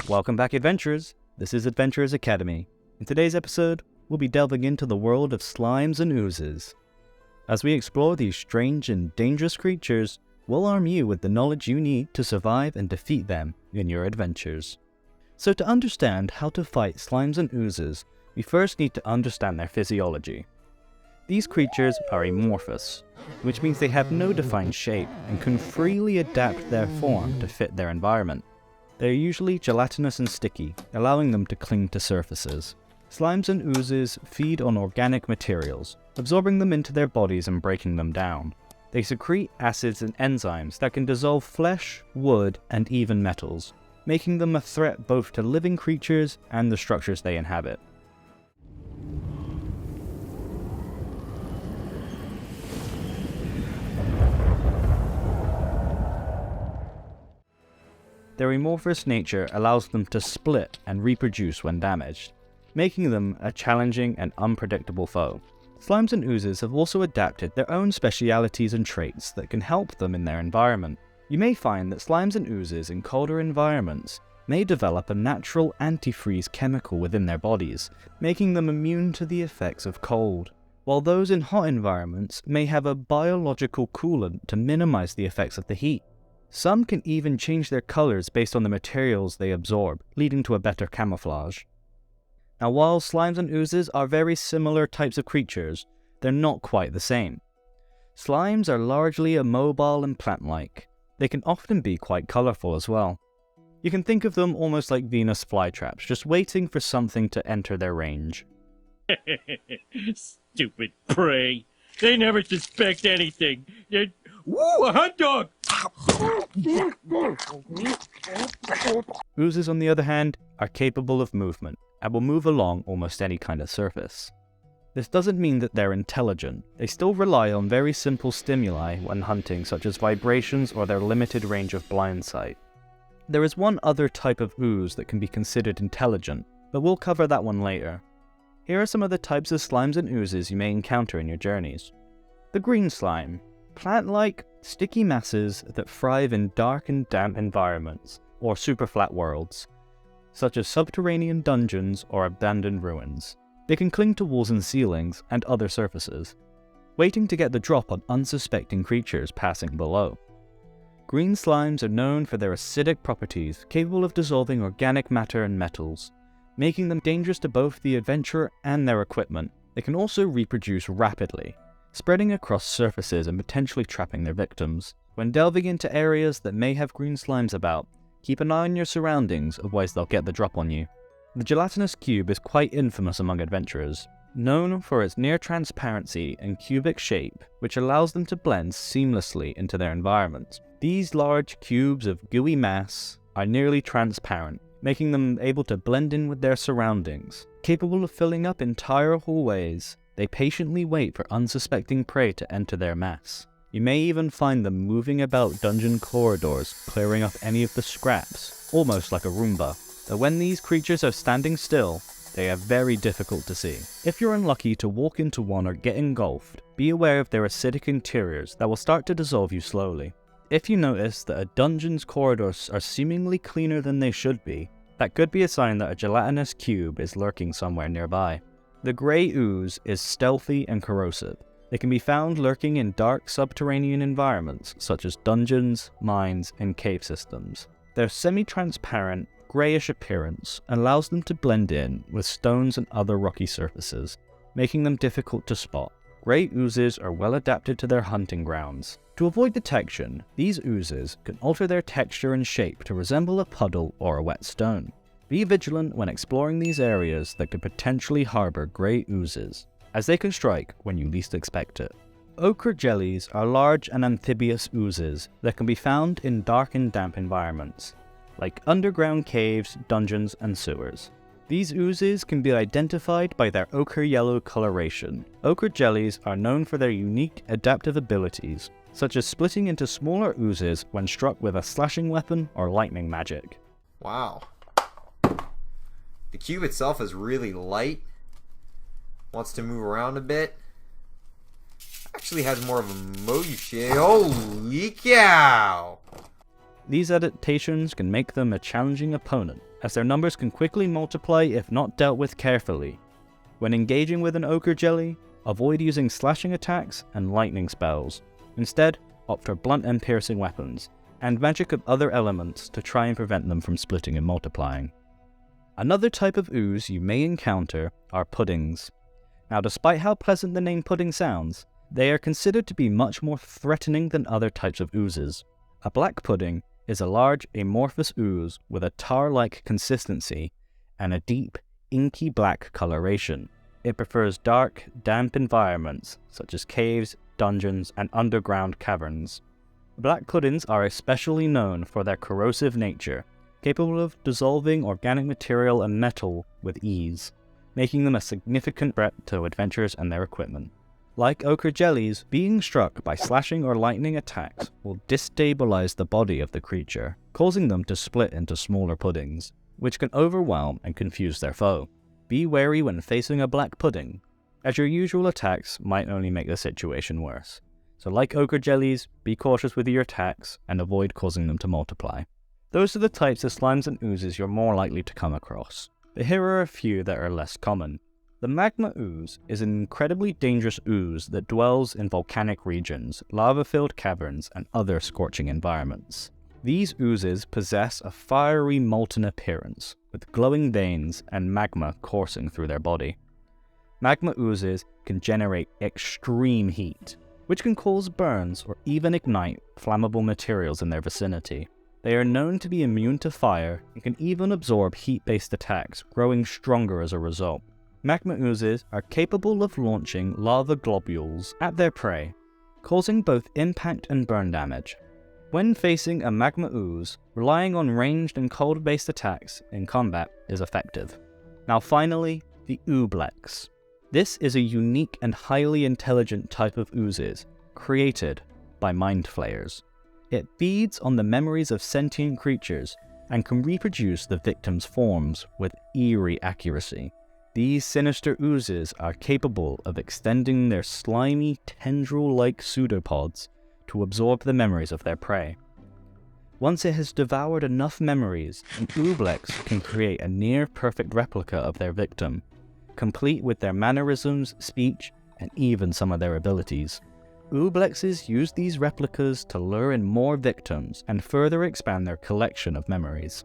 Welcome back, adventurers. This is Adventurers Academy. In today's episode, we'll be delving into the world of slimes and oozes. As we explore these strange and dangerous creatures, we'll arm you with the knowledge you need to survive and defeat them in your adventures. So to understand how to fight slimes and oozes, we first need to understand their physiology. These creatures are amorphous, which means they have no defined shape and can freely adapt their form to fit their environment. They are usually gelatinous and sticky, allowing them to cling to surfaces. Slimes and oozes feed on organic materials, absorbing them into their bodies and breaking them down. They secrete acids and enzymes that can dissolve flesh, wood, and even metals, making them a threat both to living creatures and the structures they inhabit. Their amorphous nature allows them to split and reproduce when damaged, making them a challenging and unpredictable foe. Slimes and oozes have also adapted their own specialities and traits that can help them in their environment. You may find that slimes and oozes in colder environments may develop a natural antifreeze chemical within their bodies, making them immune to the effects of cold, while those in hot environments may have a biological coolant to minimize the effects of the heat. Some can even change their colors based on the materials they absorb, leading to a better camouflage. Now, while slimes and oozes are very similar types of creatures, they're not quite the same. Slimes are largely immobile and plant-like. They can often be quite colorful as well. You can think of them almost like Venus flytraps, just waiting for something to enter their range. Stupid prey. They never suspect anything. Woo, a hot dog! Oozes, on the other hand, are capable of movement and will move along almost any kind of surface. This doesn't mean that they're intelligent. They still rely on very simple stimuli when hunting, such as vibrations or their limited range of blind sight. There is one other type of ooze that can be considered intelligent, but we'll cover that one later. Here are some of the types of slimes and oozes you may encounter in your journeys. The green slime. Plant-like, sticky masses that thrive in dark and damp environments, or super-flat worlds, such as subterranean dungeons or abandoned ruins. They can cling to walls and ceilings and other surfaces, waiting to get the drop on unsuspecting creatures passing below. Green slimes are known for their acidic properties, capable of dissolving organic matter and metals, making them dangerous to both the adventurer and their equipment. They can also reproduce rapidly, spreading across surfaces and potentially trapping their victims. When delving into areas that may have green slimes about, keep an eye on your surroundings, otherwise they'll get the drop on you. The gelatinous cube is quite infamous among adventurers, known for its near transparency and cubic shape, which allows them to blend seamlessly into their environment. These large cubes of gooey mass are nearly transparent, making them able to blend in with their surroundings. Capable of filling up entire hallways, they patiently wait for unsuspecting prey to enter their mass. You may even find them moving about dungeon corridors, clearing up any of the scraps, almost like a Roomba. But when these creatures are standing still, they are very difficult to see. If you're unlucky to walk into one or get engulfed, be aware of their acidic interiors that will start to dissolve you slowly. If you notice that a dungeon's corridors are seemingly cleaner than they should be, that could be a sign that a gelatinous cube is lurking somewhere nearby. The grey ooze is stealthy and corrosive. They can be found lurking in dark subterranean environments such as dungeons, mines, and cave systems. Their semi-transparent, greyish appearance allows them to blend in with stones and other rocky surfaces, making them difficult to spot. Grey oozes are well adapted to their hunting grounds. To avoid detection, these oozes can alter their texture and shape to resemble a puddle or a wet stone. Be vigilant when exploring these areas that could potentially harbour grey oozes, as they can strike when you least expect it. Ochre jellies are large and amphibious oozes that can be found in dark and damp environments, like underground caves, dungeons, and sewers. These oozes can be identified by their ochre yellow coloration. Ochre jellies are known for their unique adaptive abilities, such as splitting into smaller oozes when struck with a slashing weapon or lightning magic. Wow. The cube itself is really light. Wants to move around a bit. Actually has more of a motion. Holy cow! These adaptations can make them a challenging opponent, as their numbers can quickly multiply if not dealt with carefully. When engaging with an ochre jelly, avoid using slashing attacks and lightning spells. Instead, opt for blunt and piercing weapons, and magic of other elements to try and prevent them from splitting and multiplying. Another type of ooze you may encounter are puddings. Now, despite how pleasant the name pudding sounds, they are considered to be much more threatening than other types of oozes. A black pudding is a large amorphous ooze with a tar-like consistency and a deep, inky black coloration. It prefers dark, damp environments such as caves, dungeons, and underground caverns. Black puddings are especially known for their corrosive nature, capable of dissolving organic material and metal with ease, making them a significant threat to adventurers and their equipment. Like ochre jellies, being struck by slashing or lightning attacks will destabilize the body of the creature, causing them to split into smaller puddings, which can overwhelm and confuse their foe. Be wary when facing a black pudding, as your usual attacks might only make the situation worse. So like ochre jellies, be cautious with your attacks and avoid causing them to multiply. Those are the types of slimes and oozes you're more likely to come across, but here are a few that are less common. The magma ooze is an incredibly dangerous ooze that dwells in volcanic regions, lava-filled caverns, and other scorching environments. These oozes possess a fiery molten appearance, with glowing veins and magma coursing through their body. Magma oozes can generate extreme heat, which can cause burns or even ignite flammable materials in their vicinity. They are known to be immune to fire and can even absorb heat-based attacks, growing stronger as a result. Magma oozes are capable of launching lava globules at their prey, causing both impact and burn damage. When facing a magma ooze, relying on ranged and cold-based attacks in combat is effective. Now finally, the ooblex. This is a unique and highly intelligent type of oozes, created by mind flayers. It feeds on the memories of sentient creatures and can reproduce the victim's forms with eerie accuracy. These sinister oozes are capable of extending their slimy, tendril-like pseudopods to absorb the memories of their prey. Once it has devoured enough memories, an ooblex can create a near-perfect replica of their victim, complete with their mannerisms, speech, and even some of their abilities. Ooblexes use these replicas to lure in more victims and further expand their collection of memories.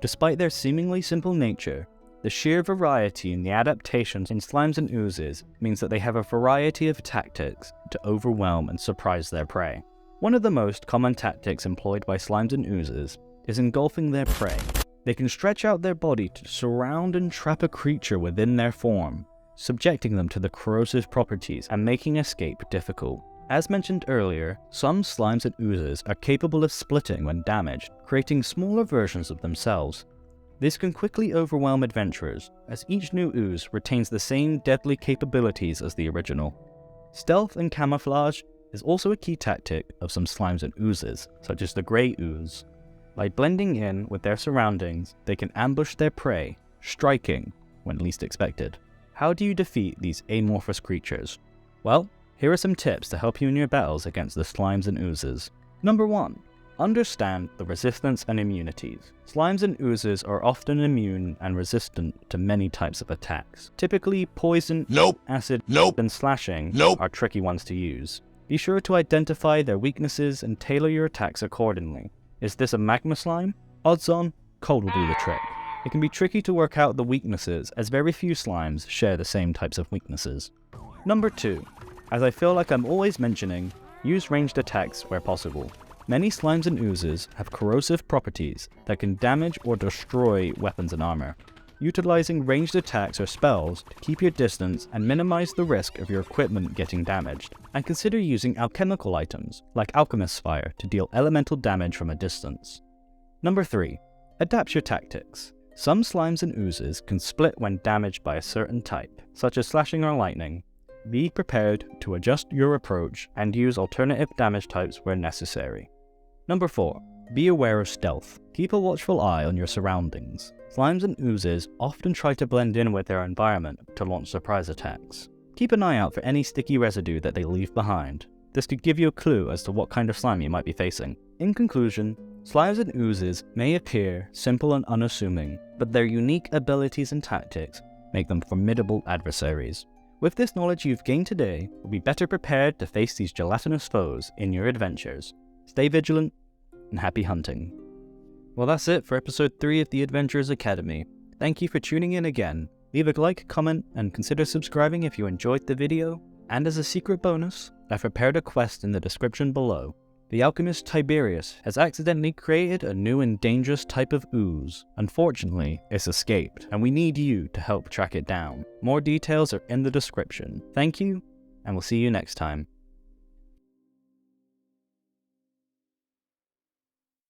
Despite their seemingly simple nature, the sheer variety in the adaptations in slimes and oozes means that they have a variety of tactics to overwhelm and surprise their prey. One of the most common tactics employed by slimes and oozes is engulfing their prey. They can stretch out their body to surround and trap a creature within their form, subjecting them to the corrosive properties and making escape difficult. As mentioned earlier, some slimes and oozes are capable of splitting when damaged, creating smaller versions of themselves. This can quickly overwhelm adventurers, as each new ooze retains the same deadly capabilities as the original. Stealth and camouflage is also a key tactic of some slimes and oozes, such as the grey ooze. By blending in with their surroundings, they can ambush their prey, striking when least expected. How do you defeat these amorphous creatures? Well, here are some tips to help you in your battles against the slimes and oozes. Number 1. Understand the resistance and immunities. Slimes and oozes are often immune and resistant to many types of attacks. Typically, poison, acid, and slashing are tricky ones to use. Be sure to identify their weaknesses and tailor your attacks accordingly. Is this a magma slime? Odds on, cold will do the trick. It can be tricky to work out the weaknesses, as very few slimes share the same types of weaknesses. Number 2. As I feel like I'm always mentioning, use ranged attacks where possible. Many slimes and oozes have corrosive properties that can damage or destroy weapons and armor. Utilizing ranged attacks or spells to keep your distance and minimize the risk of your equipment getting damaged. And consider using alchemical items, like Alchemist's Fire, to deal elemental damage from a distance. Number 3. Adapt your tactics. Some slimes and oozes can split when damaged by a certain type, such as slashing or lightning. Be prepared to adjust your approach and use alternative damage types where necessary. Number 4. Be aware of stealth. Keep a watchful eye on your surroundings. Slimes and oozes often try to blend in with their environment to launch surprise attacks. Keep an eye out for any sticky residue that they leave behind. This could give you a clue as to what kind of slime you might be facing. In conclusion, Slimes and oozes may appear simple and unassuming, but their unique abilities and tactics make them formidable adversaries. With this knowledge you've gained today, you'll be better prepared to face these gelatinous foes in your adventures. Stay vigilant, and happy hunting. Well, that's it for episode 3 of the Adventurers Academy. Thank you for tuning in again. Leave a like, comment, and consider subscribing if you enjoyed the video. And as a secret bonus, I've prepared a quest in the description below. The alchemist Tiberius has accidentally created a new and dangerous type of ooze. Unfortunately, it's escaped, and we need you to help track it down. More details are in the description. Thank you, and we'll see you next time.